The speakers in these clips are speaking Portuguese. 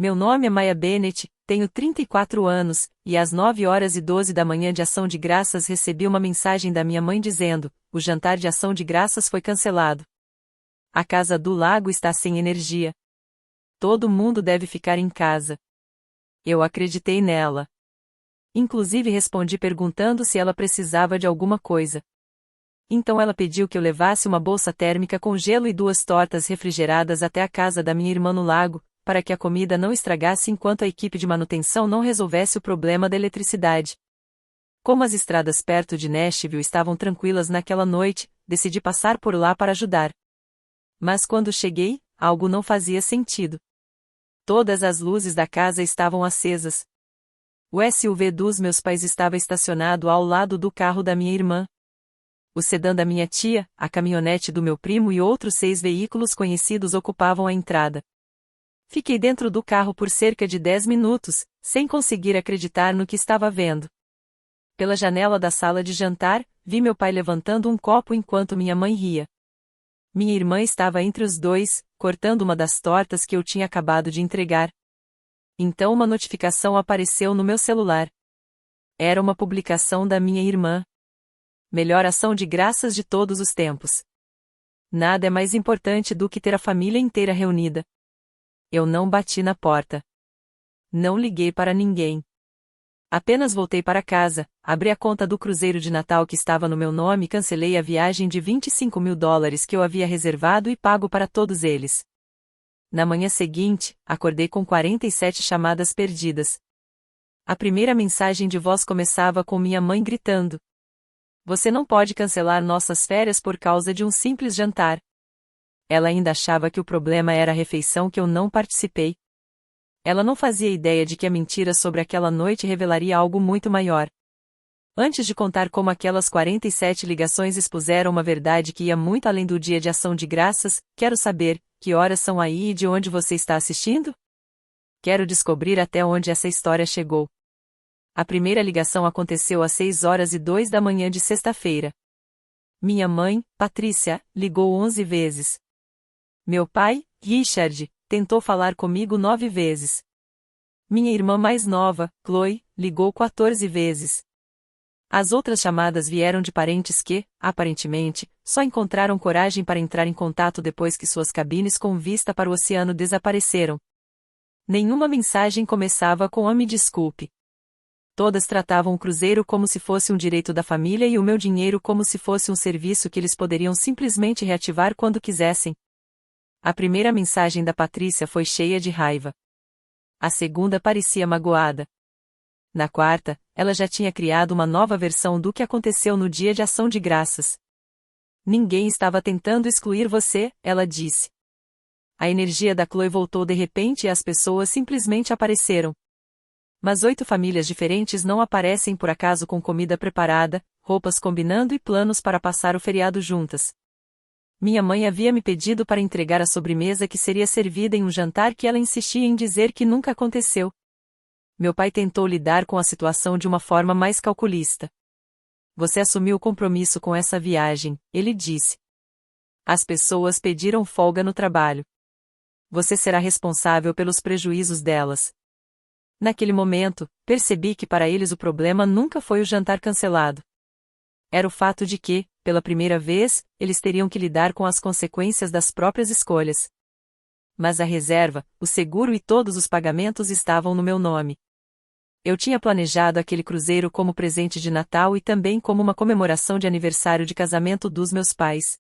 Meu nome é Maya Bennett, tenho 34 anos, e às 9h12 da manhã de Ação de Graças recebi uma mensagem da minha mãe dizendo: o jantar de Ação de Graças foi cancelado. A casa do lago está sem energia. Todo mundo deve ficar em casa. Eu acreditei nela. Inclusive respondi perguntando se ela precisava de alguma coisa. Então ela pediu que eu levasse uma bolsa térmica com gelo e 2 tortas refrigeradas até a casa da minha irmã no lago, para que a comida não estragasse enquanto a equipe de manutenção não resolvesse o problema da eletricidade. Como as estradas perto de Nashville estavam tranquilas naquela noite, decidi passar por lá para ajudar. Mas quando cheguei, algo não fazia sentido. Todas as luzes da casa estavam acesas. O SUV dos meus pais estava estacionado ao lado do carro da minha irmã. O sedã da minha tia, a caminhonete do meu primo e outros 6 veículos conhecidos ocupavam a entrada. Fiquei dentro do carro por cerca de 10 minutos, sem conseguir acreditar no que estava vendo. Pela janela da sala de jantar, vi meu pai levantando um copo enquanto minha mãe ria. Minha irmã estava entre os dois, cortando uma das tortas que eu tinha acabado de entregar. Então uma notificação apareceu no meu celular. Era uma publicação da minha irmã. Melhor ação de graças de todos os tempos. Nada é mais importante do que ter a família inteira reunida. Eu não bati na porta. Não liguei para ninguém. Apenas voltei para casa, abri a conta do cruzeiro de Natal que estava no meu nome e cancelei a viagem de $25.000 que eu havia reservado e pago para todos eles. Na manhã seguinte, acordei com 47 chamadas perdidas. A primeira mensagem de voz começava com minha mãe gritando: "Você não pode cancelar nossas férias por causa de um simples jantar." Ela ainda achava que o problema era a refeição que eu não participei. Ela não fazia ideia de que a mentira sobre aquela noite revelaria algo muito maior. Antes de contar como aquelas 47 ligações expuseram uma verdade que ia muito além do dia de Ação de Graças, quero saber, que horas são aí e de onde você está assistindo? Quero descobrir até onde essa história chegou. A primeira ligação aconteceu às 6h02 da manhã de sexta-feira. Minha mãe, Patrícia, ligou 11 vezes. Meu pai, Richard, tentou falar comigo 9 vezes. Minha irmã mais nova, Chloe, ligou 14 vezes. As outras chamadas vieram de parentes que, aparentemente, só encontraram coragem para entrar em contato depois que suas cabines com vista para o oceano desapareceram. Nenhuma mensagem começava com "me desculpe." Todas tratavam o cruzeiro como se fosse um direito da família e o meu dinheiro como se fosse um serviço que eles poderiam simplesmente reativar quando quisessem. A primeira mensagem da Patrícia foi cheia de raiva. A segunda parecia magoada. Na quarta, ela já tinha criado uma nova versão do que aconteceu no dia de Ação de Graças. "Ninguém estava tentando excluir você", ela disse. A energia da Chloe voltou de repente e as pessoas simplesmente apareceram. Mas 8 famílias diferentes não aparecem por acaso com comida preparada, roupas combinando e planos para passar o feriado juntas. Minha mãe havia me pedido para entregar a sobremesa que seria servida em um jantar que ela insistia em dizer que nunca aconteceu. Meu pai tentou lidar com a situação de uma forma mais calculista. "Você assumiu o compromisso com essa viagem", ele disse. "As pessoas pediram folga no trabalho. Você será responsável pelos prejuízos delas." Naquele momento, percebi que para eles o problema nunca foi o jantar cancelado. Era o fato de que, pela primeira vez, eles teriam que lidar com as consequências das próprias escolhas. Mas a reserva, o seguro e todos os pagamentos estavam no meu nome. Eu tinha planejado aquele cruzeiro como presente de Natal e também como uma comemoração de aniversário de casamento dos meus pais.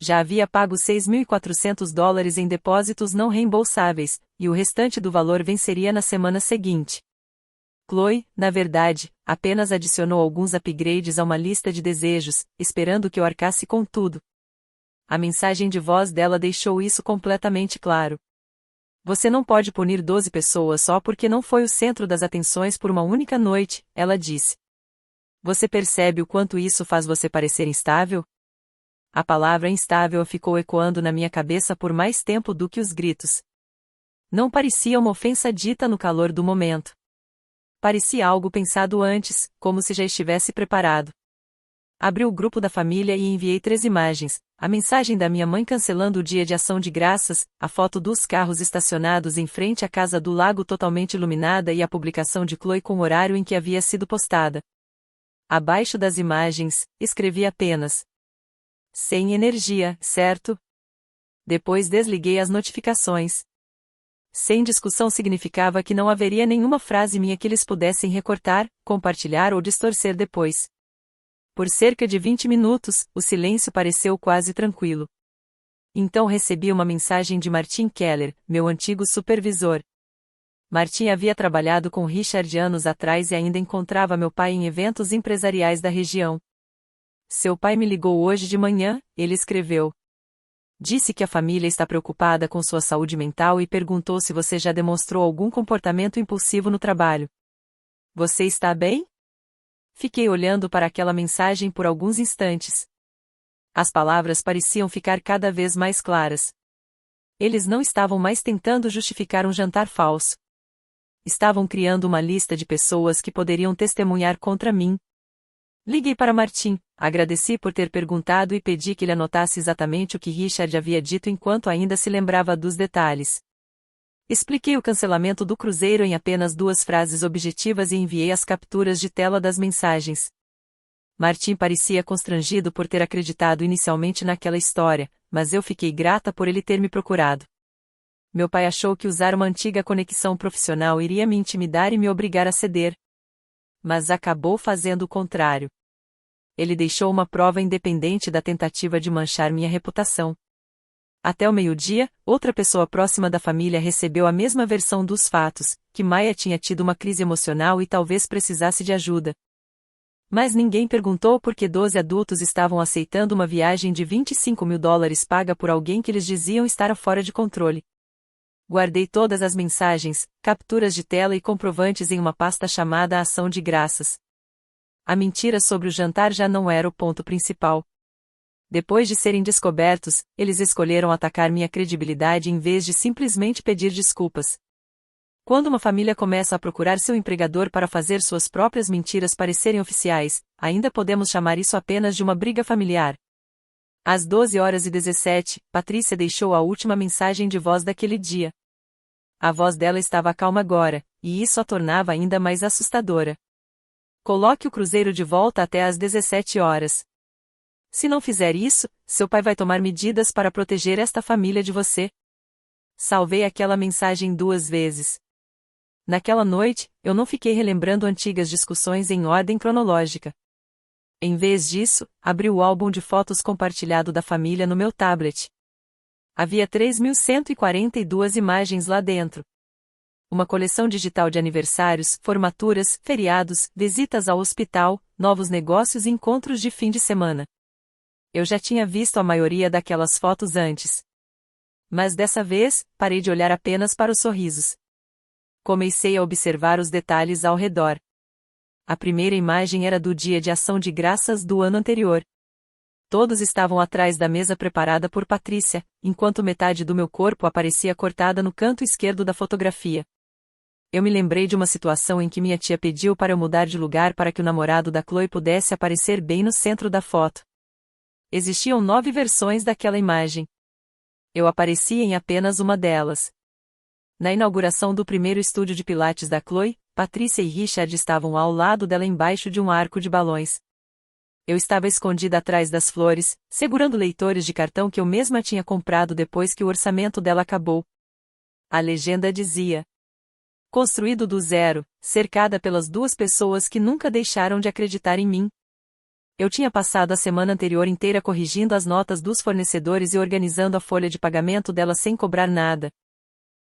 Já havia pago $6.400 em depósitos não reembolsáveis, e o restante do valor venceria na semana seguinte. Chloe, na verdade, apenas adicionou alguns upgrades a uma lista de desejos, esperando que eu arcasse com tudo. A mensagem de voz dela deixou isso completamente claro. "Você não pode punir 12 pessoas só porque não foi o centro das atenções por uma única noite", ela disse. "Você percebe o quanto isso faz você parecer instável?" A palavra instável ficou ecoando na minha cabeça por mais tempo do que os gritos. Não parecia uma ofensa dita no calor do momento. Parecia algo pensado antes, como se já estivesse preparado. Abri o grupo da família e enviei 3 imagens: a mensagem da minha mãe cancelando o dia de ação de graças, a foto dos carros estacionados em frente à casa do lago totalmente iluminada e a publicação de Chloe com o horário em que havia sido postada. Abaixo das imagens, escrevi apenas: sem energia, certo? Depois desliguei as notificações. Sem discussão significava que não haveria nenhuma frase minha que eles pudessem recortar, compartilhar ou distorcer depois. Por cerca de 20 minutos, o silêncio pareceu quase tranquilo. Então recebi uma mensagem de Martin Keller, meu antigo supervisor. Martin havia trabalhado com Richard anos atrás e ainda encontrava meu pai em eventos empresariais da região. Seu pai me ligou hoje de manhã, ele escreveu. Disse que a família está preocupada com sua saúde mental e perguntou se você já demonstrou algum comportamento impulsivo no trabalho. Você está bem? Fiquei olhando para aquela mensagem por alguns instantes. As palavras pareciam ficar cada vez mais claras. Eles não estavam mais tentando justificar um jantar falso. Estavam criando uma lista de pessoas que poderiam testemunhar contra mim. Liguei para Martin, agradeci por ter perguntado e pedi que ele anotasse exatamente o que Richard havia dito enquanto ainda se lembrava dos detalhes. Expliquei o cancelamento do cruzeiro em apenas 2 frases objetivas e enviei as capturas de tela das mensagens. Martin parecia constrangido por ter acreditado inicialmente naquela história, mas eu fiquei grata por ele ter me procurado. Meu pai achou que usar uma antiga conexão profissional iria me intimidar e me obrigar a ceder. Mas acabou fazendo o contrário. Ele deixou uma prova independente da tentativa de manchar minha reputação. Até o meio-dia, outra pessoa próxima da família recebeu a mesma versão dos fatos, que Maya tinha tido uma crise emocional e talvez precisasse de ajuda. Mas ninguém perguntou por que 12 adultos estavam aceitando uma viagem de $25.000 paga por alguém que eles diziam estar fora de controle. Guardei todas as mensagens, capturas de tela e comprovantes em uma pasta chamada Ação de Graças. A mentira sobre o jantar já não era o ponto principal. Depois de serem descobertos, eles escolheram atacar minha credibilidade em vez de simplesmente pedir desculpas. Quando uma família começa a procurar seu empregador para fazer suas próprias mentiras parecerem oficiais, ainda podemos chamar isso apenas de uma briga familiar. Às 12h17, Patrícia deixou a última mensagem de voz daquele dia. A voz dela estava calma agora, e isso a tornava ainda mais assustadora. Coloque o cruzeiro de volta até às 17 horas. Se não fizer isso, seu pai vai tomar medidas para proteger esta família de você. Salvei aquela mensagem 2 vezes. Naquela noite, eu não fiquei relembrando antigas discussões em ordem cronológica. Em vez disso, abri o álbum de fotos compartilhado da família no meu tablet. Havia 3.142 imagens lá dentro. Uma coleção digital de aniversários, formaturas, feriados, visitas ao hospital, novos negócios e encontros de fim de semana. Eu já tinha visto a maioria daquelas fotos antes. Mas dessa vez, parei de olhar apenas para os sorrisos. Comecei a observar os detalhes ao redor. A primeira imagem era do dia de ação de graças do ano anterior. Todos estavam atrás da mesa preparada por Patrícia, enquanto metade do meu corpo aparecia cortada no canto esquerdo da fotografia. Eu me lembrei de uma situação em que minha tia pediu para eu mudar de lugar para que o namorado da Chloe pudesse aparecer bem no centro da foto. Existiam 9 versões daquela imagem. Eu aparecia em apenas uma delas. Na inauguração do primeiro estúdio de pilates da Chloe, Patrícia e Richard estavam ao lado dela embaixo de um arco de balões. Eu estava escondida atrás das flores, segurando leitores de cartão que eu mesma tinha comprado depois que o orçamento dela acabou. A legenda dizia: construído do zero, cercada pelas 2 pessoas que nunca deixaram de acreditar em mim. Eu tinha passado a semana anterior inteira corrigindo as notas dos fornecedores e organizando a folha de pagamento dela sem cobrar nada.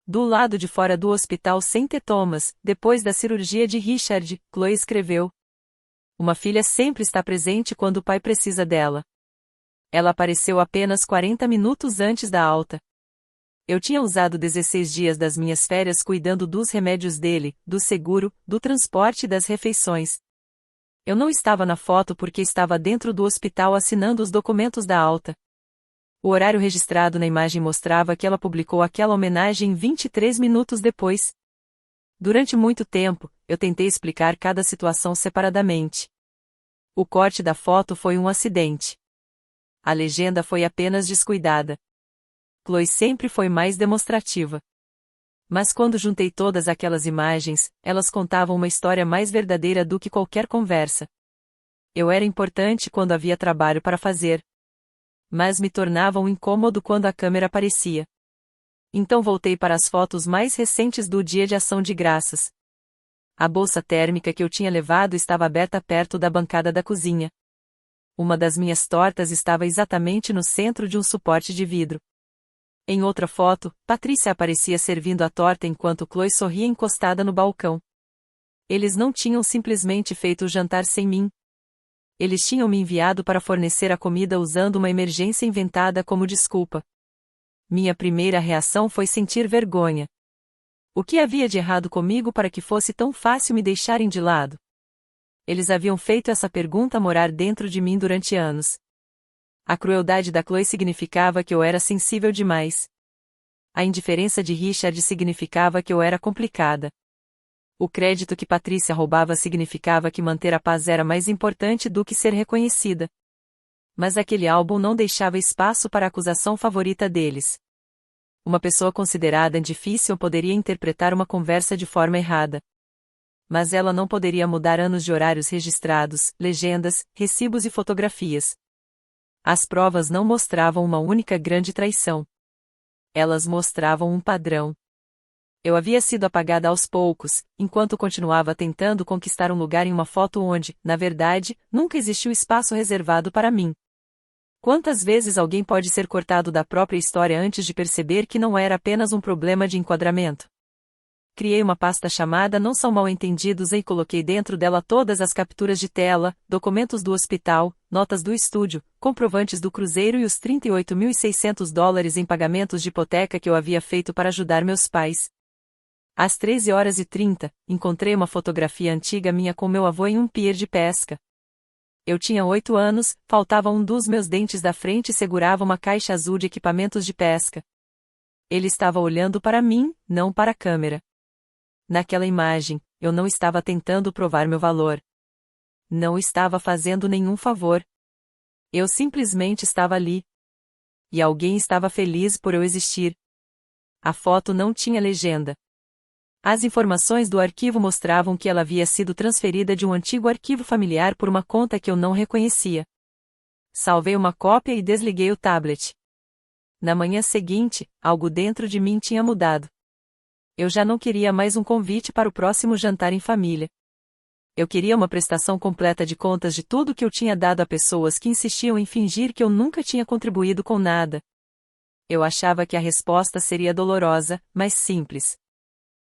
Do lado de fora do hospital St. Thomas, depois da cirurgia de Richard, Chloe escreveu: uma filha sempre está presente quando o pai precisa dela. Ela apareceu apenas 40 minutos antes da alta. Eu tinha usado 16 dias das minhas férias cuidando dos remédios dele, do seguro, do transporte e das refeições. Eu não estava na foto porque estava dentro do hospital assinando os documentos da alta. O horário registrado na imagem mostrava que ela publicou aquela homenagem 23 minutos depois. Durante muito tempo, eu tentei explicar cada situação separadamente. O corte da foto foi um acidente. A legenda foi apenas descuidada. Chloe sempre foi mais demonstrativa. Mas quando juntei todas aquelas imagens, elas contavam uma história mais verdadeira do que qualquer conversa. Eu era importante quando havia trabalho para fazer. Mas me tornava um incômodo quando a câmera aparecia. Então voltei para as fotos mais recentes do Dia de Ação de Graças. A bolsa térmica que eu tinha levado estava aberta perto da bancada da cozinha. Uma das minhas tortas estava exatamente no centro de um suporte de vidro. Em outra foto, Patrícia aparecia servindo a torta enquanto Chloe sorria encostada no balcão. Eles não tinham simplesmente feito o jantar sem mim. Eles tinham me enviado para fornecer a comida usando uma emergência inventada como desculpa. Minha primeira reação foi sentir vergonha. O que havia de errado comigo para que fosse tão fácil me deixarem de lado? Eles haviam feito essa pergunta morar dentro de mim durante anos. A crueldade da Chloe significava que eu era sensível demais. A indiferença de Richard significava que eu era complicada. O crédito que Patrícia roubava significava que manter a paz era mais importante do que ser reconhecida. Mas aquele álbum não deixava espaço para a acusação favorita deles. Uma pessoa considerada difícil poderia interpretar uma conversa de forma errada. Mas ela não poderia mudar anos de horários registrados, legendas, recibos e fotografias. As provas não mostravam uma única grande traição. Elas mostravam um padrão. Eu havia sido apagada aos poucos, enquanto continuava tentando conquistar um lugar em uma foto onde, na verdade, nunca existiu espaço reservado para mim. Quantas vezes alguém pode ser cortado da própria história antes de perceber que não era apenas um problema de enquadramento? Criei uma pasta chamada Não São Mal-Entendidos e coloquei dentro dela todas as capturas de tela, documentos do hospital, notas do estúdio, comprovantes do cruzeiro e os $38.600 em pagamentos de hipoteca que eu havia feito para ajudar meus pais. Às 13h30, encontrei uma fotografia antiga minha com meu avô em um pier de pesca. Eu tinha 8 anos, faltava um dos meus dentes da frente e segurava uma caixa azul de equipamentos de pesca. Ele estava olhando para mim, não para a câmera. Naquela imagem, eu não estava tentando provar meu valor. Não estava fazendo nenhum favor. Eu simplesmente estava ali. E alguém estava feliz por eu existir. A foto não tinha legenda. As informações do arquivo mostravam que ela havia sido transferida de um antigo arquivo familiar por uma conta que eu não reconhecia. Salvei uma cópia e desliguei o tablet. Na manhã seguinte, algo dentro de mim tinha mudado. Eu já não queria mais um convite para o próximo jantar em família. Eu queria uma prestação completa de contas de tudo que eu tinha dado a pessoas que insistiam em fingir que eu nunca tinha contribuído com nada. Eu achava que a resposta seria dolorosa, mas simples.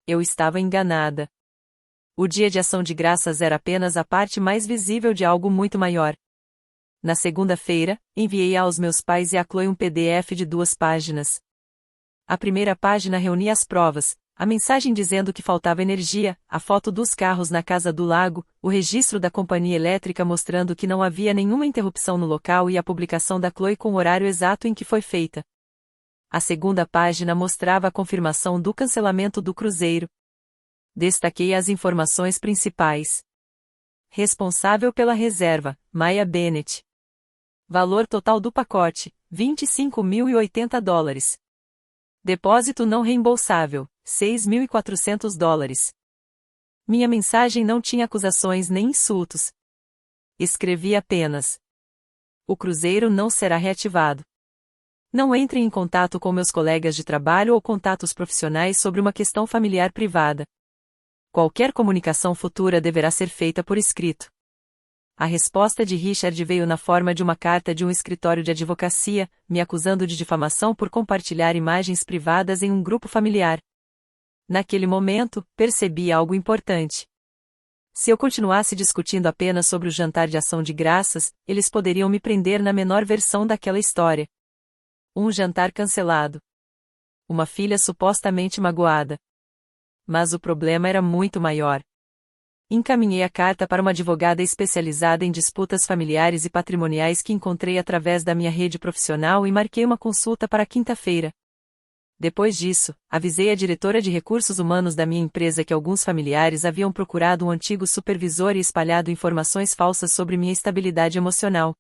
Eu estava enganada. O Dia de Ação de Graças era apenas a parte mais visível de algo muito maior. Na segunda-feira, enviei aos meus pais e a Chloe um PDF de 2 páginas. A primeira página reunia as provas, a mensagem dizendo que faltava energia, a foto dos carros na casa do lago, o registro da companhia elétrica mostrando que não havia nenhuma interrupção no local e a publicação da Chloe com o horário exato em que foi feita. A segunda página mostrava a confirmação do cancelamento do cruzeiro. Destaquei as informações principais. Responsável pela reserva, Maya Bennett. Valor total do pacote, $25.080. Depósito não reembolsável, $6.400. Minha mensagem não tinha acusações nem insultos. Escrevi apenas: o cruzeiro não será reativado. Não entre em contato com meus colegas de trabalho ou contatos profissionais sobre uma questão familiar privada. Qualquer comunicação futura deverá ser feita por escrito. A resposta de Richard veio na forma de uma carta de um escritório de advocacia, me acusando de difamação por compartilhar imagens privadas em um grupo familiar. Naquele momento, percebi algo importante. Se eu continuasse discutindo apenas sobre o jantar de ação de graças, eles poderiam me prender na menor versão daquela história. Um jantar cancelado. Uma filha supostamente magoada. Mas o problema era muito maior. Encaminhei a carta para uma advogada especializada em disputas familiares e patrimoniais que encontrei através da minha rede profissional e marquei uma consulta para quinta-feira. Depois disso, avisei a diretora de recursos humanos da minha empresa que alguns familiares haviam procurado um antigo supervisor e espalhado informações falsas sobre minha estabilidade emocional.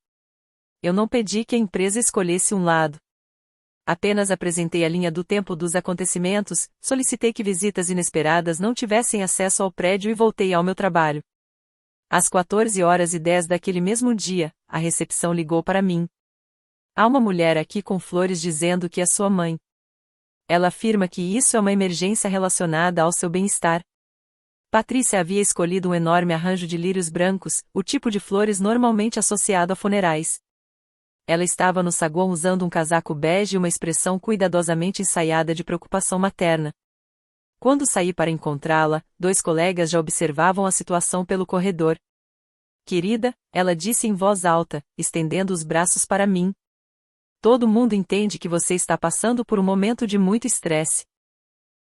Eu não pedi que a empresa escolhesse um lado. Apenas apresentei a linha do tempo dos acontecimentos, solicitei que visitas inesperadas não tivessem acesso ao prédio e voltei ao meu trabalho. Às 14h10 daquele mesmo dia, a recepção ligou para mim. Há uma mulher aqui com flores dizendo que é sua mãe. Ela afirma que isso é uma emergência relacionada ao seu bem-estar. Patrícia havia escolhido um enorme arranjo de lírios brancos, o tipo de flores normalmente associado a funerais. Ela estava no saguão usando um casaco bege e uma expressão cuidadosamente ensaiada de preocupação materna. Quando saí para encontrá-la, 2 colegas já observavam a situação pelo corredor. Querida, ela disse em voz alta, estendendo os braços para mim. Todo mundo entende que você está passando por um momento de muito estresse.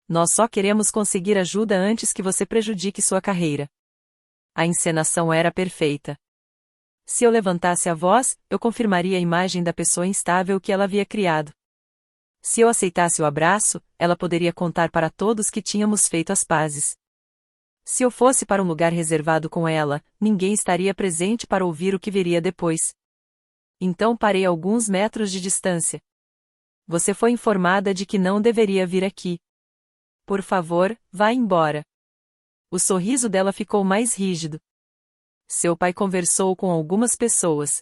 Nós só queremos conseguir ajuda antes que você prejudique sua carreira. A encenação era perfeita. Se eu levantasse a voz, eu confirmaria a imagem da pessoa instável que ela havia criado. Se eu aceitasse o abraço, ela poderia contar para todos que tínhamos feito as pazes. Se eu fosse para um lugar reservado com ela, ninguém estaria presente para ouvir o que viria depois. Então parei a alguns metros de distância. Você foi informada de que não deveria vir aqui. Por favor, vá embora. O sorriso dela ficou mais rígido. Seu pai conversou com algumas pessoas.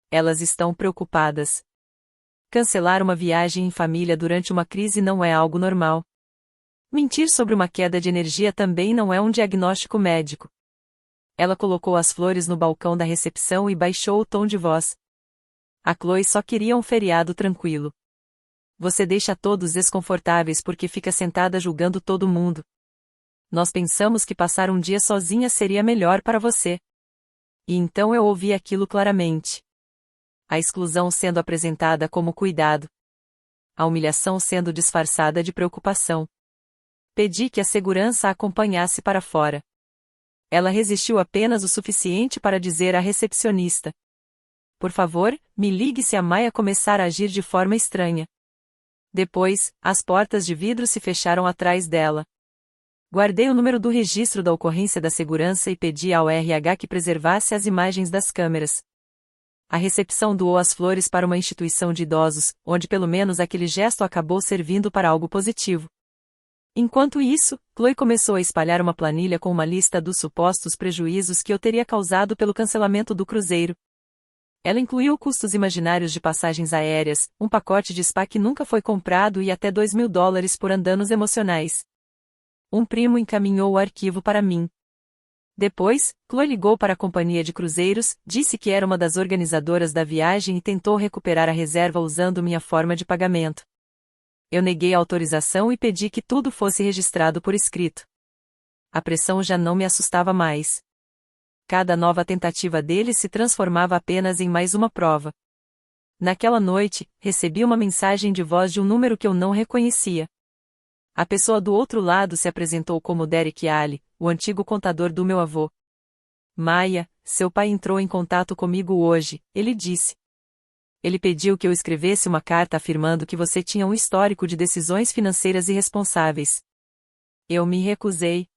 Elas estão preocupadas. Cancelar uma viagem em família durante uma crise não é algo normal. Mentir sobre uma queda de energia também não é um diagnóstico médico. Ela colocou as flores no balcão da recepção e baixou o tom de voz. A Chloe só queria um feriado tranquilo. Você deixa todos desconfortáveis porque fica sentada julgando todo mundo. Nós pensamos que passar um dia sozinha seria melhor para você. E então eu ouvi aquilo claramente. A exclusão sendo apresentada como cuidado. A humilhação sendo disfarçada de preocupação. Pedi que a segurança a acompanhasse para fora. Ela resistiu apenas o suficiente para dizer à recepcionista: por favor, me ligue se a Maia começar a agir de forma estranha. Depois, as portas de vidro se fecharam atrás dela. Guardei o número do registro da ocorrência da segurança e pedi ao RH que preservasse as imagens das câmeras. A recepção doou as flores para uma instituição de idosos, onde pelo menos aquele gesto acabou servindo para algo positivo. Enquanto isso, Chloe começou a espalhar uma planilha com uma lista dos supostos prejuízos que eu teria causado pelo cancelamento do cruzeiro. Ela incluiu custos imaginários de passagens aéreas, um pacote de spa que nunca foi comprado e até $2.000 por danos emocionais. Um primo encaminhou o arquivo para mim. Depois, Chloe ligou para a companhia de cruzeiros, disse que era uma das organizadoras da viagem e tentou recuperar a reserva usando minha forma de pagamento. Eu neguei a autorização e pedi que tudo fosse registrado por escrito. A pressão já não me assustava mais. Cada nova tentativa dele se transformava apenas em mais uma prova. Naquela noite, recebi uma mensagem de voz de um número que eu não reconhecia. A pessoa do outro lado se apresentou como Derek Ali, o antigo contador do meu avô. Maia, seu pai entrou em contato comigo hoje, ele disse. Ele pediu que eu escrevesse uma carta afirmando que você tinha um histórico de decisões financeiras irresponsáveis. Eu me recusei.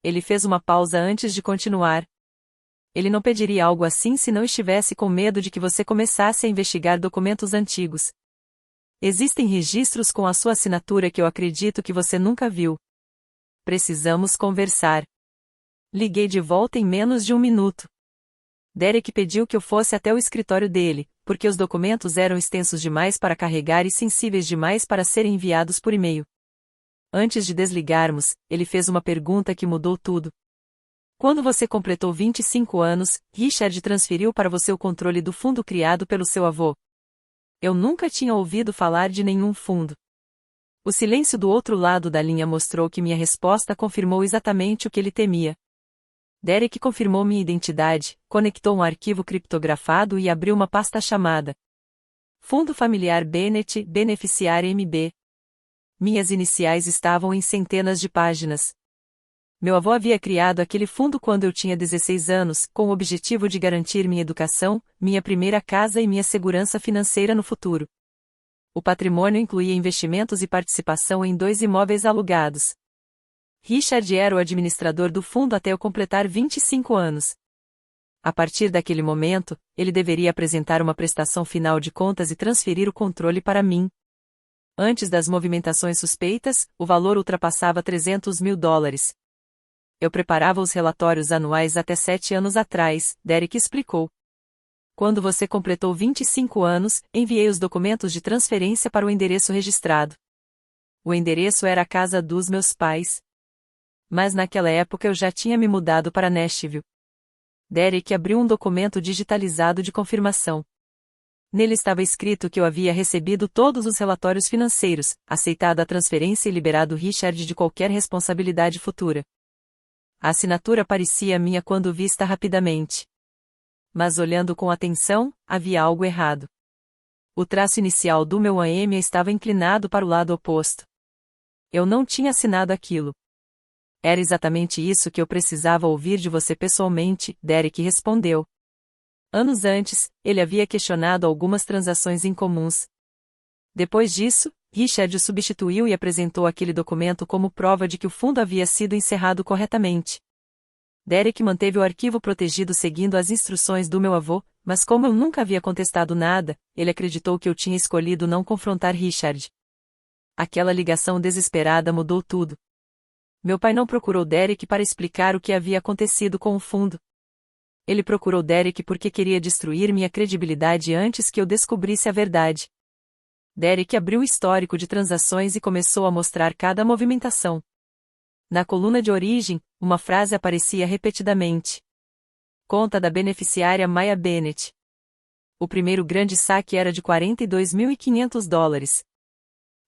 Ele fez uma pausa antes de continuar. Ele não pediria algo assim se não estivesse com medo de que você começasse a investigar documentos antigos. Existem registros com a sua assinatura que eu acredito que você nunca viu. Precisamos conversar. Liguei de volta em menos de 1 minuto. Derek pediu que eu fosse até o escritório dele, porque os documentos eram extensos demais para carregar e sensíveis demais para serem enviados por e-mail. Antes de desligarmos, ele fez uma pergunta que mudou tudo. Quando você completou 25 anos, Richard transferiu para você o controle do fundo criado pelo seu avô. Eu nunca tinha ouvido falar de nenhum fundo. O silêncio do outro lado da linha mostrou que minha resposta confirmou exatamente o que ele temia. Derek confirmou minha identidade, conectou um arquivo criptografado e abriu uma pasta chamada Fundo Familiar Bennett, Beneficiário MB. Minhas iniciais estavam em centenas de páginas. Meu avô havia criado aquele fundo quando eu tinha 16 anos, com o objetivo de garantir minha educação, minha primeira casa e minha segurança financeira no futuro. O patrimônio incluía investimentos e participação em 2 imóveis alugados. Richard era o administrador do fundo até eu completar 25 anos. A partir daquele momento, ele deveria apresentar uma prestação final de contas e transferir o controle para mim. Antes das movimentações suspeitas, o valor ultrapassava $300 mil. Eu preparava os relatórios anuais até 7 anos atrás, Derek explicou. Quando você completou 25 anos, enviei os documentos de transferência para o endereço registrado. O endereço era a casa dos meus pais. Mas naquela época eu já tinha me mudado para Nashville. Derek abriu um documento digitalizado de confirmação. Nele estava escrito que eu havia recebido todos os relatórios financeiros, aceitado a transferência e liberado Richard de qualquer responsabilidade futura. A assinatura parecia minha quando vista rapidamente. Mas olhando com atenção, havia algo errado. O traço inicial do meu AM estava inclinado para o lado oposto. Eu não tinha assinado aquilo. Era exatamente isso que eu precisava ouvir de você pessoalmente, Derek respondeu. Anos antes, ele havia questionado algumas transações incomuns. Depois disso, Richard o substituiu e apresentou aquele documento como prova de que o fundo havia sido encerrado corretamente. Derek manteve o arquivo protegido seguindo as instruções do meu avô, mas como eu nunca havia contestado nada, ele acreditou que eu tinha escolhido não confrontar Richard. Aquela ligação desesperada mudou tudo. Meu pai não procurou Derek para explicar o que havia acontecido com o fundo. Ele procurou Derek porque queria destruir minha credibilidade antes que eu descobrisse a verdade. Derek abriu o histórico de transações e começou a mostrar cada movimentação. Na coluna de origem, uma frase aparecia repetidamente. Conta da beneficiária Maya Bennett. O primeiro grande saque era de $42.500.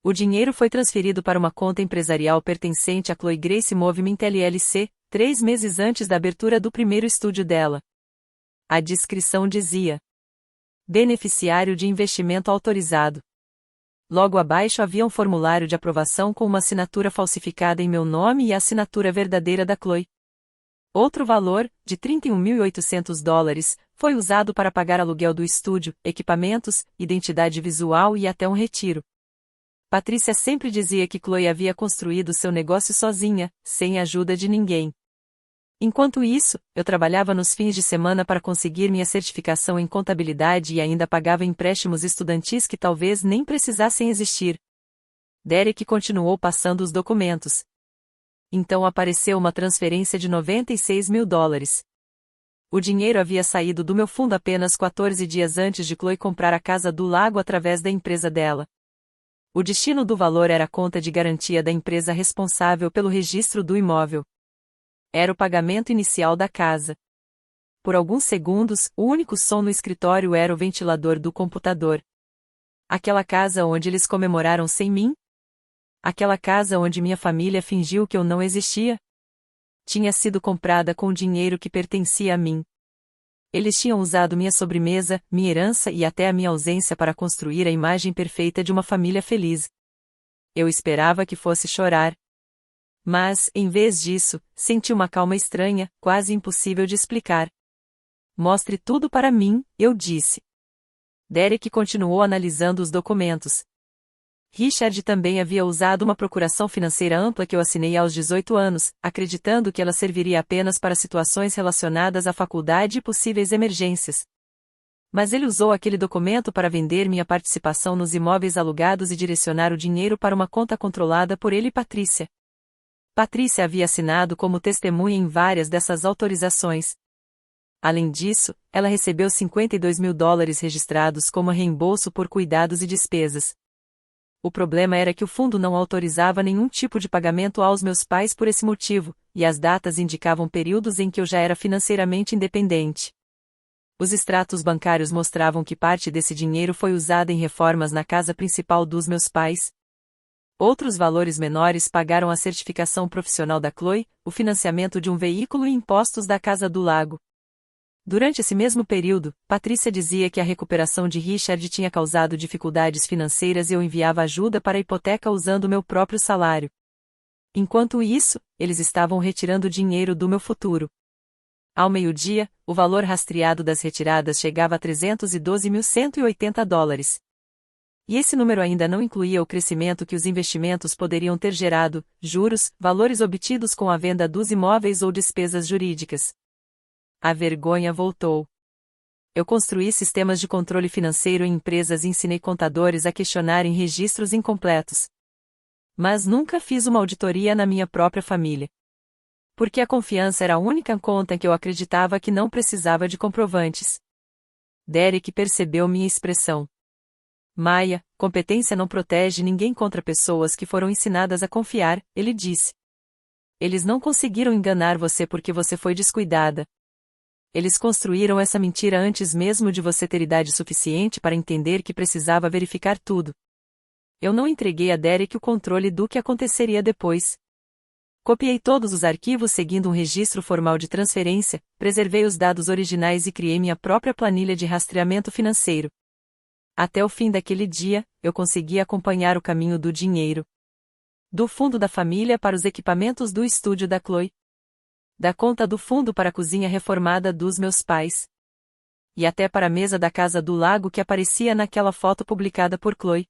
O dinheiro foi transferido para uma conta empresarial pertencente à Chloe Grace Movement LLC, 3 meses antes da abertura do primeiro estúdio dela. A descrição dizia: beneficiário de investimento autorizado. Logo abaixo havia um formulário de aprovação com uma assinatura falsificada em meu nome e a assinatura verdadeira da Chloe. Outro valor, de $31.800, foi usado para pagar aluguel do estúdio, equipamentos, identidade visual e até um retiro. Patrícia sempre dizia que Chloe havia construído seu negócio sozinha, sem a ajuda de ninguém. Enquanto isso, eu trabalhava nos fins de semana para conseguir minha certificação em contabilidade e ainda pagava empréstimos estudantis que talvez nem precisassem existir. Derek continuou passando os documentos. Então apareceu uma transferência de $96 mil. O dinheiro havia saído do meu fundo apenas 14 dias antes de Chloe comprar a casa do lago através da empresa dela. O destino do valor era a conta de garantia da empresa responsável pelo registro do imóvel. Era o pagamento inicial da casa. Por alguns segundos, o único som no escritório era o ventilador do computador. Aquela casa onde eles comemoraram sem mim? Aquela casa onde minha família fingiu que eu não existia? Tinha sido comprada com dinheiro que pertencia a mim. Eles tinham usado minha sobremesa, minha herança e até a minha ausência para construir a imagem perfeita de uma família feliz. Eu esperava que fosse chorar. Mas, em vez disso, senti uma calma estranha, quase impossível de explicar. Mostre tudo para mim, eu disse. Derek continuou analisando os documentos. Richard também havia usado uma procuração financeira ampla que eu assinei aos 18 anos, acreditando que ela serviria apenas para situações relacionadas à faculdade e possíveis emergências. Mas ele usou aquele documento para vender minha participação nos imóveis alugados e direcionar o dinheiro para uma conta controlada por ele e Patrícia. Patrícia havia assinado como testemunha em várias dessas autorizações. Além disso, ela recebeu $52 mil registrados como reembolso por cuidados e despesas. O problema era que o fundo não autorizava nenhum tipo de pagamento aos meus pais por esse motivo, e as datas indicavam períodos em que eu já era financeiramente independente. Os extratos bancários mostravam que parte desse dinheiro foi usada em reformas na casa principal dos meus pais. Outros valores menores pagaram a certificação profissional da Chloe, o financiamento de um veículo e impostos da Casa do Lago. Durante esse mesmo período, Patrícia dizia que a recuperação de Richard tinha causado dificuldades financeiras e eu enviava ajuda para a hipoteca usando meu próprio salário. Enquanto isso, eles estavam retirando dinheiro do meu futuro. Ao meio-dia, o valor rastreado das retiradas chegava a $312.180. E esse número ainda não incluía o crescimento que os investimentos poderiam ter gerado, juros, valores obtidos com a venda dos imóveis ou despesas jurídicas. A vergonha voltou. Eu construí sistemas de controle financeiro em empresas e ensinei contadores a questionarem registros incompletos. Mas nunca fiz uma auditoria na minha própria família. Porque a confiança era a única conta em que eu acreditava que não precisava de comprovantes. Derek percebeu minha expressão. Maia, competência não protege ninguém contra pessoas que foram ensinadas a confiar, ele disse. Eles não conseguiram enganar você porque você foi descuidada. Eles construíram essa mentira antes mesmo de você ter idade suficiente para entender que precisava verificar tudo. Eu não entreguei a Derek o controle do que aconteceria depois. Copiei todos os arquivos seguindo um registro formal de transferência, preservei os dados originais e criei minha própria planilha de rastreamento financeiro. Até o fim daquele dia, eu consegui acompanhar o caminho do dinheiro. Do fundo da família para os equipamentos do estúdio da Chloe. Da conta do fundo para a cozinha reformada dos meus pais. E até para a mesa da casa do lago que aparecia naquela foto publicada por Chloe.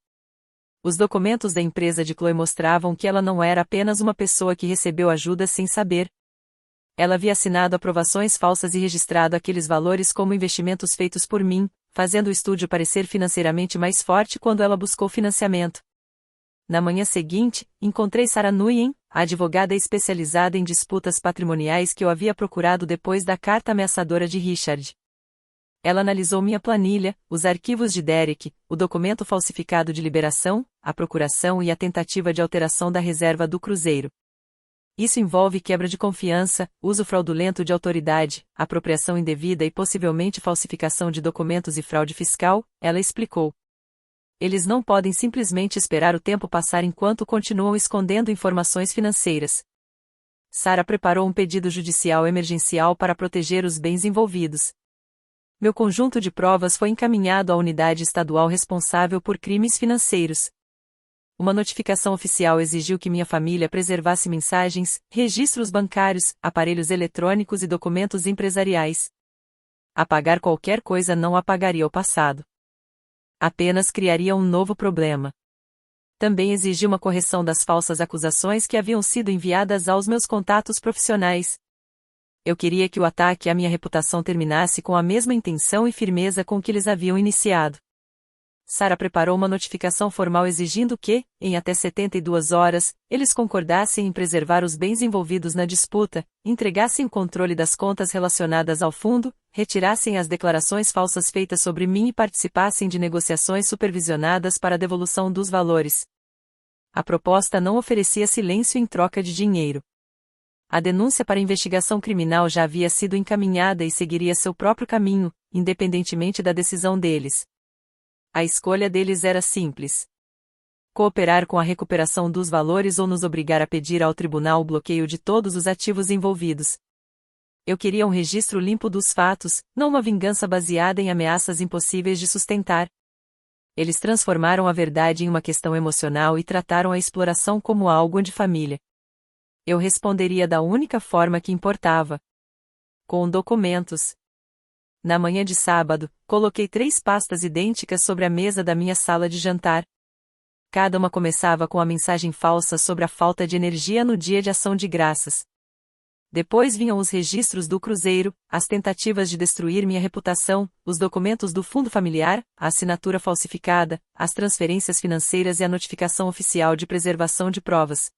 Os documentos da empresa de Chloe mostravam que ela não era apenas uma pessoa que recebeu ajuda sem saber. Ela havia assinado aprovações falsas e registrado aqueles valores como investimentos feitos por mim, fazendo o estúdio parecer financeiramente mais forte quando ela buscou financiamento. Na manhã seguinte, encontrei Sarah Nguyen, a advogada especializada em disputas patrimoniais que eu havia procurado depois da carta ameaçadora de Richard. Ela analisou minha planilha, os arquivos de Derek, o documento falsificado de liberação, a procuração e a tentativa de alteração da reserva do cruzeiro. Isso envolve quebra de confiança, uso fraudulento de autoridade, apropriação indevida e possivelmente falsificação de documentos e fraude fiscal, ela explicou. Eles não podem simplesmente esperar o tempo passar enquanto continuam escondendo informações financeiras. Sarah preparou um pedido judicial emergencial para proteger os bens envolvidos. Meu conjunto de provas foi encaminhado à unidade estadual responsável por crimes financeiros. Uma notificação oficial exigiu que minha família preservasse mensagens, registros bancários, aparelhos eletrônicos e documentos empresariais. Apagar qualquer coisa não apagaria o passado. Apenas criaria um novo problema. Também exigiu uma correção das falsas acusações que haviam sido enviadas aos meus contatos profissionais. Eu queria que o ataque à minha reputação terminasse com a mesma intenção e firmeza com que eles haviam iniciado. Sarah preparou uma notificação formal exigindo que, em até 72 horas, eles concordassem em preservar os bens envolvidos na disputa, entregassem o controle das contas relacionadas ao fundo, retirassem as declarações falsas feitas sobre mim e participassem de negociações supervisionadas para a devolução dos valores. A proposta não oferecia silêncio em troca de dinheiro. A denúncia para investigação criminal já havia sido encaminhada e seguiria seu próprio caminho, independentemente da decisão deles. A escolha deles era simples. Cooperar com a recuperação dos valores ou nos obrigar a pedir ao tribunal o bloqueio de todos os ativos envolvidos. Eu queria um registro limpo dos fatos, não uma vingança baseada em ameaças impossíveis de sustentar. Eles transformaram a verdade em uma questão emocional e trataram a exploração como algo de família. Eu responderia da única forma que importava. Com documentos. Na manhã de sábado, coloquei 3 pastas idênticas sobre a mesa da minha sala de jantar. Cada uma começava com a mensagem falsa sobre a falta de energia no dia de ação de graças. Depois vinham os registros do cruzeiro, as tentativas de destruir minha reputação, os documentos do fundo familiar, a assinatura falsificada, as transferências financeiras e a notificação oficial de preservação de provas.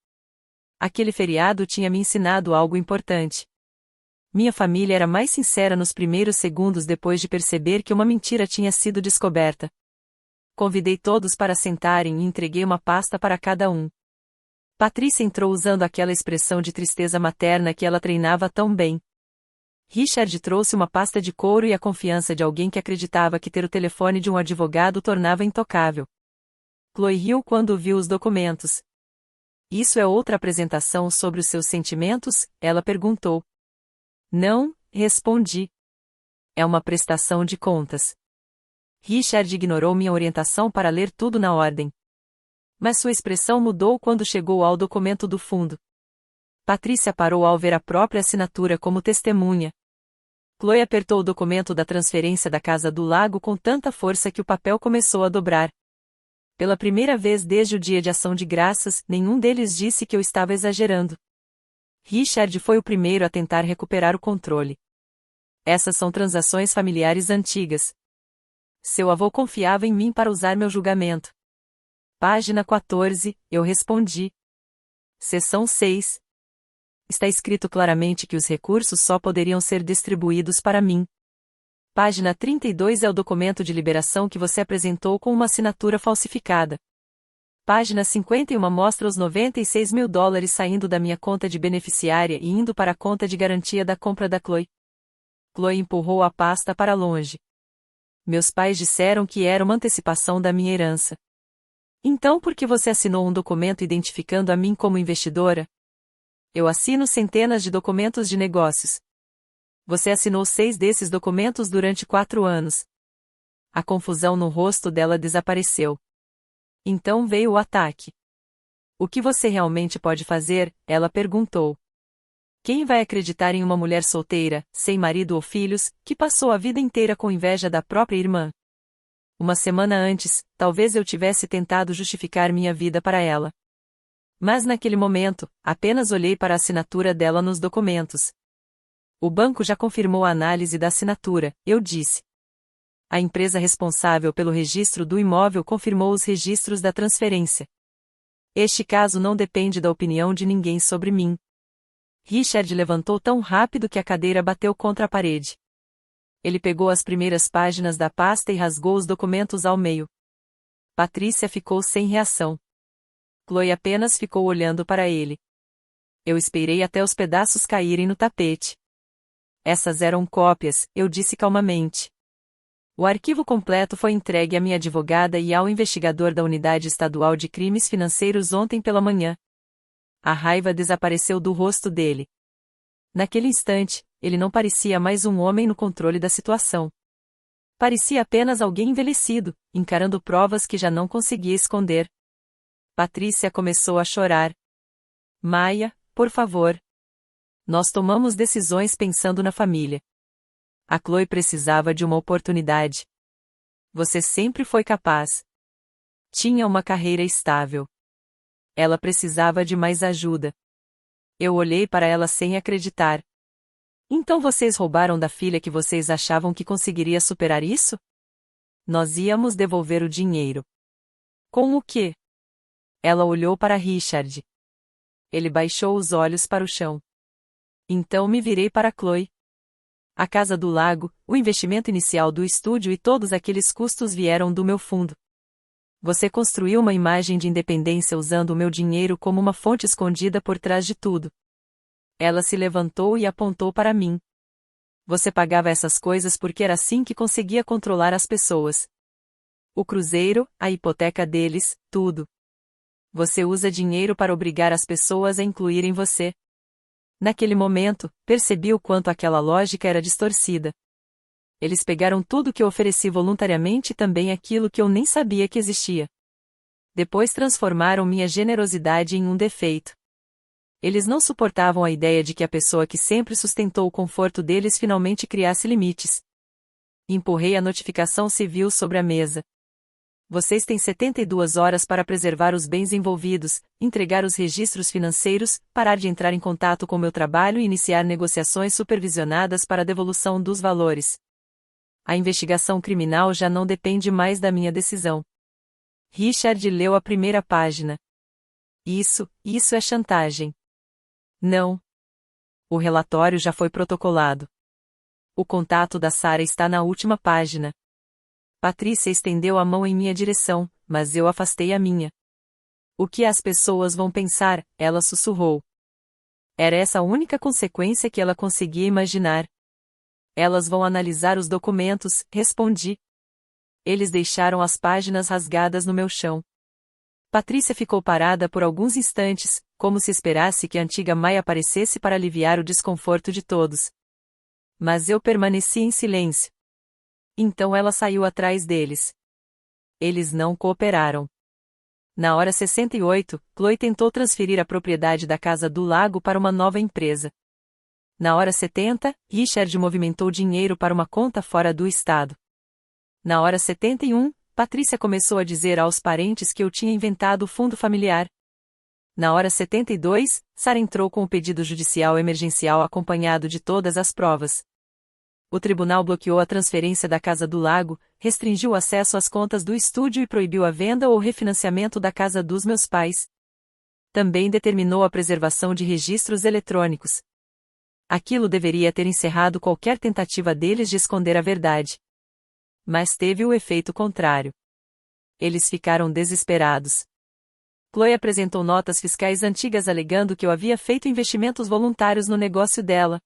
Aquele feriado tinha me ensinado algo importante. Minha família era mais sincera nos primeiros segundos depois de perceber que uma mentira tinha sido descoberta. Convidei todos para sentarem e entreguei uma pasta para cada um. Patrícia entrou usando aquela expressão de tristeza materna que ela treinava tão bem. Richard trouxe uma pasta de couro e a confiança de alguém que acreditava que ter o telefone de um advogado tornava intocável. Chloe riu quando viu os documentos. Isso é outra apresentação sobre os seus sentimentos? Ela perguntou. Não, respondi. É uma prestação de contas. Richard ignorou minha orientação para ler tudo na ordem. Mas sua expressão mudou quando chegou ao documento do fundo. Patrícia parou ao ver a própria assinatura como testemunha. Chloe apertou o documento da transferência da casa do lago com tanta força que o papel começou a dobrar. Pela primeira vez desde o dia de ação de graças, nenhum deles disse que eu estava exagerando. Richard foi o primeiro a tentar recuperar o controle. Essas são transações familiares antigas. Seu avô confiava em mim para usar meu julgamento. Página 14, eu respondi. Seção 6. Está escrito claramente que os recursos só poderiam ser distribuídos para mim. Página 32 é o documento de liberação que você apresentou com uma assinatura falsificada. Página 51 mostra os 96 mil dólares saindo da minha conta de beneficiária e indo para a conta de garantia da compra da Chloe. Chloe empurrou a pasta para longe. Meus pais disseram que era uma antecipação da minha herança. Então por que você assinou um documento identificando a mim como investidora? Eu assino centenas de documentos de negócios. Você assinou 6 desses documentos durante 4 anos. A confusão no rosto dela desapareceu. Então veio o ataque. O que você realmente pode fazer? Ela perguntou. Quem vai acreditar em uma mulher solteira, sem marido ou filhos, que passou a vida inteira com inveja da própria irmã? Uma semana antes, talvez eu tivesse tentado justificar minha vida para ela. Mas naquele momento, apenas olhei para a assinatura dela nos documentos. O banco já confirmou a análise da assinatura, eu disse. A empresa responsável pelo registro do imóvel confirmou os registros da transferência. Este caso não depende da opinião de ninguém sobre mim. Richard levantou tão rápido que a cadeira bateu contra a parede. Ele pegou as primeiras páginas da pasta e rasgou os documentos ao meio. Patrícia ficou sem reação. Chloe apenas ficou olhando para ele. Eu esperei até os pedaços caírem no tapete. Essas eram cópias, eu disse calmamente. O arquivo completo foi entregue à minha advogada e ao investigador da Unidade Estadual de Crimes Financeiros ontem pela manhã. A raiva desapareceu do rosto dele. Naquele instante, ele não parecia mais um homem no controle da situação. Parecia apenas alguém envelhecido, encarando provas que já não conseguia esconder. Patrícia começou a chorar. Maia, por favor. Nós tomamos decisões pensando na família. A Chloe precisava de uma oportunidade. Você sempre foi capaz. Tinha uma carreira estável. Ela precisava de mais ajuda. Eu olhei para ela sem acreditar. Então vocês roubaram da filha que vocês achavam que conseguiria superar isso? Nós íamos devolver o dinheiro. Com o quê? Ela olhou para Richard. Ele baixou os olhos para o chão. Então me virei para Chloe. A Casa do Lago, o investimento inicial do estúdio e todos aqueles custos vieram do meu fundo. Você construiu uma imagem de independência usando o meu dinheiro como uma fonte escondida por trás de tudo. Ela se levantou e apontou para mim. Você pagava essas coisas porque era assim que conseguia controlar as pessoas. O cruzeiro, a hipoteca deles, tudo. Você usa dinheiro para obrigar as pessoas a incluírem você. Naquele momento, percebi o quanto aquela lógica era distorcida. Eles pegaram tudo que eu ofereci voluntariamente e também aquilo que eu nem sabia que existia. Depois transformaram minha generosidade em um defeito. Eles não suportavam a ideia de que a pessoa que sempre sustentou o conforto deles finalmente criasse limites. Empurrei a notificação civil sobre a mesa. Vocês têm 72 horas para preservar os bens envolvidos, entregar os registros financeiros, parar de entrar em contato com meu trabalho e iniciar negociações supervisionadas para a devolução dos valores. A investigação criminal já não depende mais da minha decisão. Richard leu a primeira página. Isso é chantagem. Não. O relatório já foi protocolado. O contato da Sarah está na última página. Patrícia estendeu a mão em minha direção, mas eu afastei a minha. O que as pessoas vão pensar? Ela sussurrou. Era essa a única consequência que ela conseguia imaginar. Elas vão analisar os documentos, respondi. Eles deixaram as páginas rasgadas no meu chão. Patrícia ficou parada por alguns instantes, como se esperasse que a antiga Maia aparecesse para aliviar o desconforto de todos. Mas eu permaneci em silêncio. Então ela saiu atrás deles. Eles não cooperaram. Na hora 68, Chloe tentou transferir a propriedade da Casa do Lago para uma nova empresa. Na hora 70, Richard movimentou dinheiro para uma conta fora do estado. Na hora 71, Patrícia começou a dizer aos parentes que eu tinha inventado o fundo familiar. Na hora 72, Sara entrou com o pedido judicial emergencial acompanhado de todas as provas. O tribunal bloqueou a transferência da Casa do Lago, restringiu o acesso às contas do estúdio e proibiu a venda ou refinanciamento da casa dos meus pais. Também determinou a preservação de registros eletrônicos. Aquilo deveria ter encerrado qualquer tentativa deles de esconder a verdade. Mas teve o efeito contrário. Eles ficaram desesperados. Chloe apresentou notas fiscais antigas alegando que eu havia feito investimentos voluntários no negócio dela.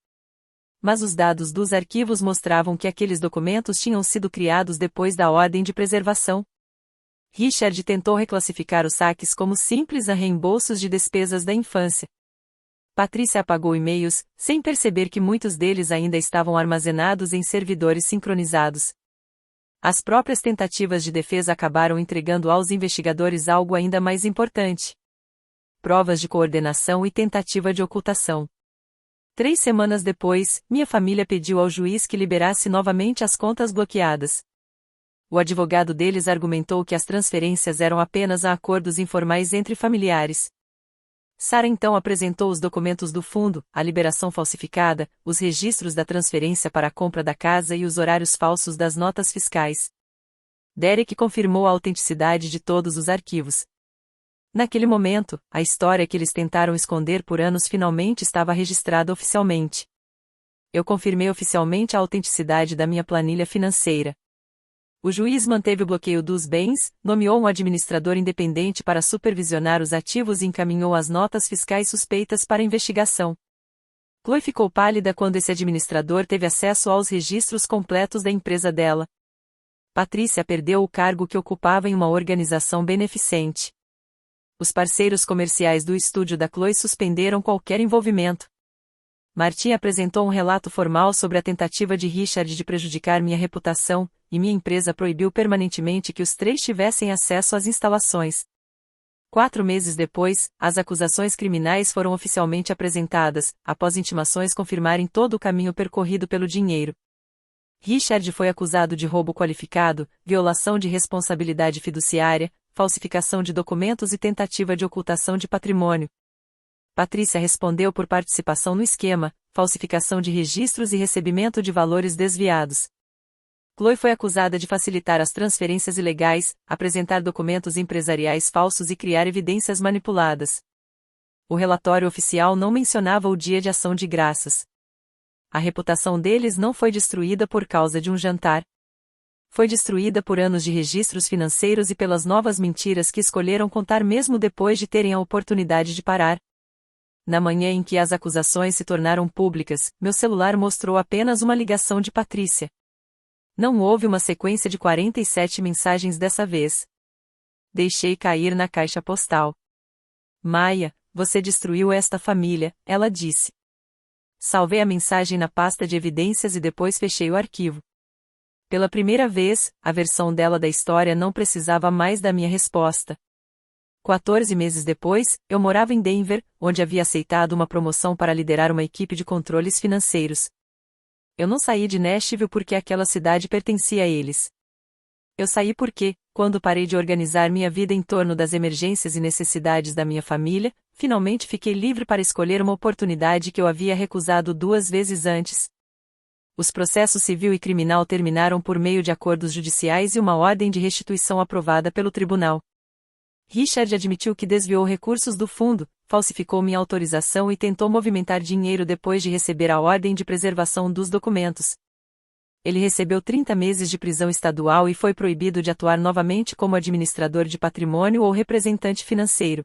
Mas os dados dos arquivos mostravam que aqueles documentos tinham sido criados depois da ordem de preservação. Richard tentou reclassificar os saques como simples reembolsos de despesas da infância. Patrícia apagou e-mails, sem perceber que muitos deles ainda estavam armazenados em servidores sincronizados. As próprias tentativas de defesa acabaram entregando aos investigadores algo ainda mais importante: provas de coordenação e tentativa de ocultação. 3 semanas depois, minha família pediu ao juiz que liberasse novamente as contas bloqueadas. O advogado deles argumentou que as transferências eram apenas acordos informais entre familiares. Sara então apresentou os documentos do fundo, a liberação falsificada, os registros da transferência para a compra da casa e os horários falsos das notas fiscais. Derek confirmou a autenticidade de todos os arquivos. Naquele momento, a história que eles tentaram esconder por anos finalmente estava registrada oficialmente. Eu confirmei oficialmente a autenticidade da minha planilha financeira. O juiz manteve o bloqueio dos bens, nomeou um administrador independente para supervisionar os ativos e encaminhou as notas fiscais suspeitas para investigação. Chloe ficou pálida quando esse administrador teve acesso aos registros completos da empresa dela. Patrícia perdeu o cargo que ocupava em uma organização beneficente. Os parceiros comerciais do estúdio da Chloe suspenderam qualquer envolvimento. Martin apresentou um relato formal sobre a tentativa de Richard de prejudicar minha reputação, e minha empresa proibiu permanentemente que os 3 tivessem acesso às instalações. 4 meses depois, as acusações criminais foram oficialmente apresentadas, após intimações confirmarem todo o caminho percorrido pelo dinheiro. Richard foi acusado de roubo qualificado, violação de responsabilidade fiduciária, falsificação de documentos e tentativa de ocultação de patrimônio. Patrícia respondeu por participação no esquema, falsificação de registros e recebimento de valores desviados. Chloe foi acusada de facilitar as transferências ilegais, apresentar documentos empresariais falsos e criar evidências manipuladas. O relatório oficial não mencionava o dia de ação de graças. A reputação deles não foi destruída por causa de um jantar. Foi destruída por anos de registros financeiros e pelas novas mentiras que escolheram contar mesmo depois de terem a oportunidade de parar. Na manhã em que as acusações se tornaram públicas, meu celular mostrou apenas uma ligação de Patrícia. Não houve uma sequência de 47 mensagens dessa vez. Deixei cair na caixa postal. Maia, você destruiu esta família, ela disse. Salvei a mensagem na pasta de evidências e depois fechei o arquivo. Pela primeira vez, a versão dela da história não precisava mais da minha resposta. 14 meses depois, eu morava em Denver, onde havia aceitado uma promoção para liderar uma equipe de controles financeiros. Eu não saí de Nashville porque aquela cidade pertencia a eles. Eu saí porque, quando parei de organizar minha vida em torno das emergências e necessidades da minha família, finalmente fiquei livre para escolher uma oportunidade que eu havia recusado 2 vezes antes. Os processos civil e criminal terminaram por meio de acordos judiciais e uma ordem de restituição aprovada pelo tribunal. Richard admitiu que desviou recursos do fundo, falsificou minha autorização e tentou movimentar dinheiro depois de receber a ordem de preservação dos documentos. Ele recebeu 30 meses de prisão estadual e foi proibido de atuar novamente como administrador de patrimônio ou representante financeiro.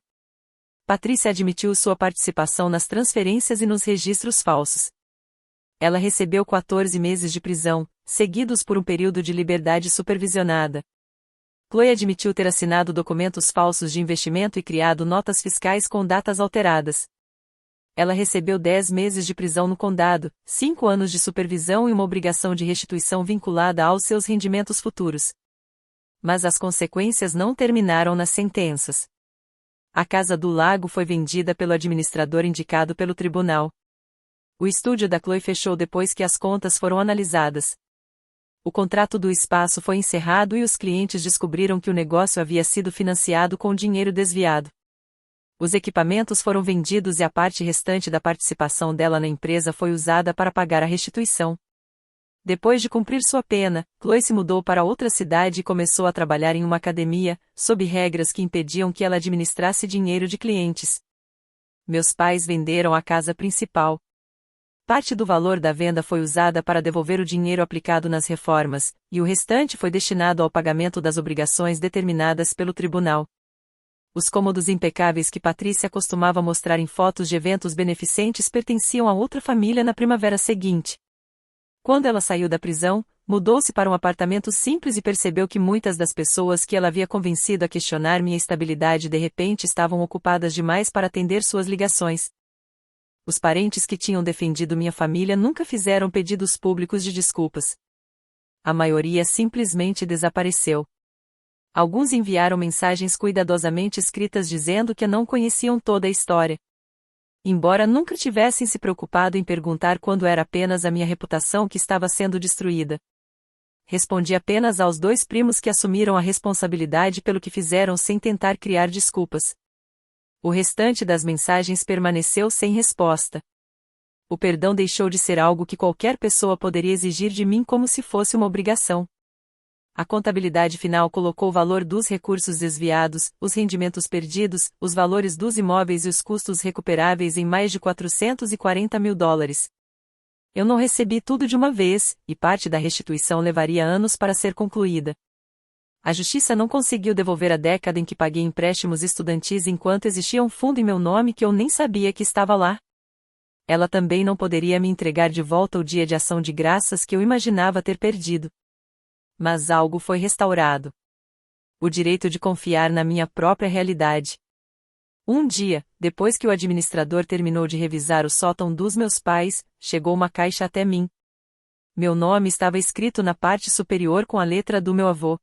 Patrícia admitiu sua participação nas transferências e nos registros falsos. Ela recebeu 14 meses de prisão, seguidos por um período de liberdade supervisionada. Chloe admitiu ter assinado documentos falsos de investimento e criado notas fiscais com datas alteradas. Ela recebeu 10 meses de prisão no condado, 5 anos de supervisão e uma obrigação de restituição vinculada aos seus rendimentos futuros. Mas as consequências não terminaram nas sentenças. A Casa do Lago foi vendida pelo administrador indicado pelo tribunal. O estúdio da Chloe fechou depois que as contas foram analisadas. O contrato do espaço foi encerrado e os clientes descobriram que o negócio havia sido financiado com dinheiro desviado. Os equipamentos foram vendidos e a parte restante da participação dela na empresa foi usada para pagar a restituição. Depois de cumprir sua pena, Chloe se mudou para outra cidade e começou a trabalhar em uma academia, sob regras que impediam que ela administrasse dinheiro de clientes. Meus pais venderam a casa principal. Parte do valor da venda foi usada para devolver o dinheiro aplicado nas reformas, e o restante foi destinado ao pagamento das obrigações determinadas pelo tribunal. Os cômodos impecáveis que Patrícia costumava mostrar em fotos de eventos beneficentes pertenciam a outra família na primavera seguinte. Quando ela saiu da prisão, mudou-se para um apartamento simples e percebeu que muitas das pessoas que ela havia convencido a questionar minha estabilidade de repente estavam ocupadas demais para atender suas ligações. Os parentes que tinham defendido minha família nunca fizeram pedidos públicos de desculpas. A maioria simplesmente desapareceu. Alguns enviaram mensagens cuidadosamente escritas dizendo que não conheciam toda a história. Embora nunca tivessem se preocupado em perguntar quando era apenas a minha reputação que estava sendo destruída. Respondi apenas aos 2 primos que assumiram a responsabilidade pelo que fizeram sem tentar criar desculpas. O restante das mensagens permaneceu sem resposta. O perdão deixou de ser algo que qualquer pessoa poderia exigir de mim como se fosse uma obrigação. A contabilidade final colocou o valor dos recursos desviados, os rendimentos perdidos, os valores dos imóveis e os custos recuperáveis em mais de $440 mil. Eu não recebi tudo de uma vez, e parte da restituição levaria anos para ser concluída. A justiça não conseguiu devolver a década em que paguei empréstimos estudantis enquanto existia um fundo em meu nome que eu nem sabia que estava lá. Ela também não poderia me entregar de volta o dia de ação de graças que eu imaginava ter perdido. Mas algo foi restaurado. O direito de confiar na minha própria realidade. Um dia, depois que o administrador terminou de revisar o sótão dos meus pais, chegou uma caixa até mim. Meu nome estava escrito na parte superior com a letra do meu avô.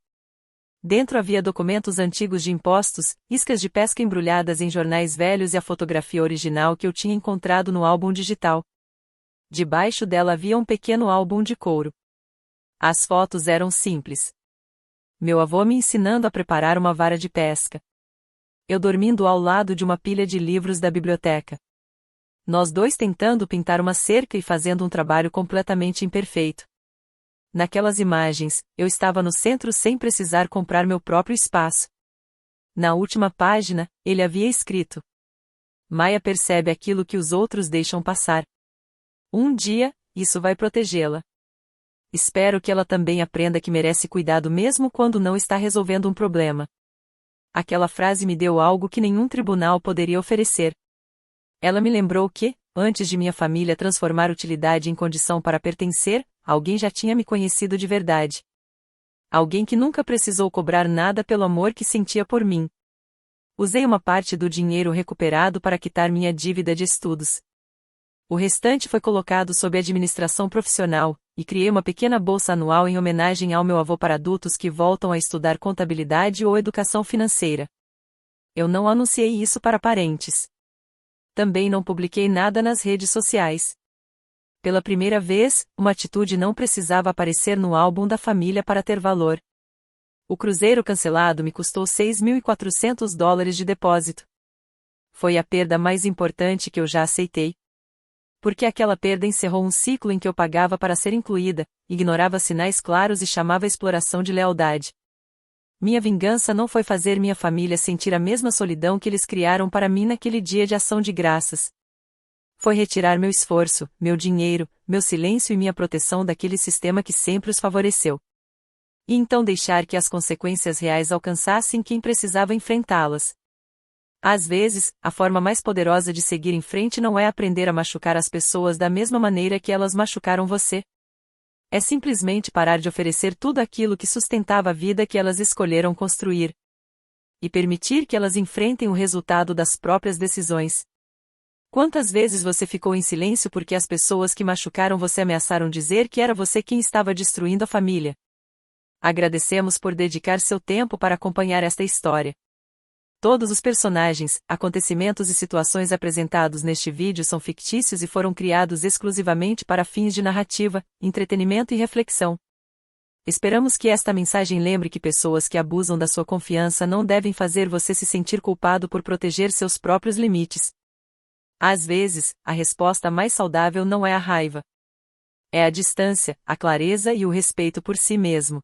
Dentro havia documentos antigos de impostos, iscas de pesca embrulhadas em jornais velhos e a fotografia original que eu tinha encontrado no álbum digital. Debaixo dela havia um pequeno álbum de couro. As fotos eram simples. Meu avô me ensinando a preparar uma vara de pesca. Eu dormindo ao lado de uma pilha de livros da biblioteca. Nós 2 tentando pintar uma cerca e fazendo um trabalho completamente imperfeito. Naquelas imagens, eu estava no centro sem precisar comprar meu próprio espaço. Na última página, ele havia escrito: Maia percebe aquilo que os outros deixam passar. Um dia, isso vai protegê-la. Espero que ela também aprenda que merece cuidado mesmo quando não está resolvendo um problema. Aquela frase me deu algo que nenhum tribunal poderia oferecer. Ela me lembrou que, antes de minha família transformar utilidade em condição para pertencer, alguém já tinha me conhecido de verdade. Alguém que nunca precisou cobrar nada pelo amor que sentia por mim. Usei uma parte do dinheiro recuperado para quitar minha dívida de estudos. O restante foi colocado sob administração profissional, e criei uma pequena bolsa anual em homenagem ao meu avô para adultos que voltam a estudar contabilidade ou educação financeira. Eu não anunciei isso para parentes. Também não publiquei nada nas redes sociais. Pela primeira vez, uma atitude não precisava aparecer no álbum da família para ter valor. O cruzeiro cancelado me custou $6.400 de depósito. Foi a perda mais importante que eu já aceitei. Porque aquela perda encerrou um ciclo em que eu pagava para ser incluída, ignorava sinais claros e chamava a exploração de lealdade. Minha vingança não foi fazer minha família sentir a mesma solidão que eles criaram para mim naquele dia de ação de graças. Foi retirar meu esforço, meu dinheiro, meu silêncio e minha proteção daquele sistema que sempre os favoreceu. E então deixar que as consequências reais alcançassem quem precisava enfrentá-las. Às vezes, a forma mais poderosa de seguir em frente não é aprender a machucar as pessoas da mesma maneira que elas machucaram você. É simplesmente parar de oferecer tudo aquilo que sustentava a vida que elas escolheram construir. E permitir que elas enfrentem o resultado das próprias decisões. Quantas vezes você ficou em silêncio porque as pessoas que machucaram você ameaçaram dizer que era você quem estava destruindo a família? Agradecemos por dedicar seu tempo para acompanhar esta história. Todos os personagens, acontecimentos e situações apresentados neste vídeo são fictícios e foram criados exclusivamente para fins de narrativa, entretenimento e reflexão. Esperamos que esta mensagem lembre que pessoas que abusam da sua confiança não devem fazer você se sentir culpado por proteger seus próprios limites. Às vezes, a resposta mais saudável não é a raiva. É a distância, a clareza e o respeito por si mesmo.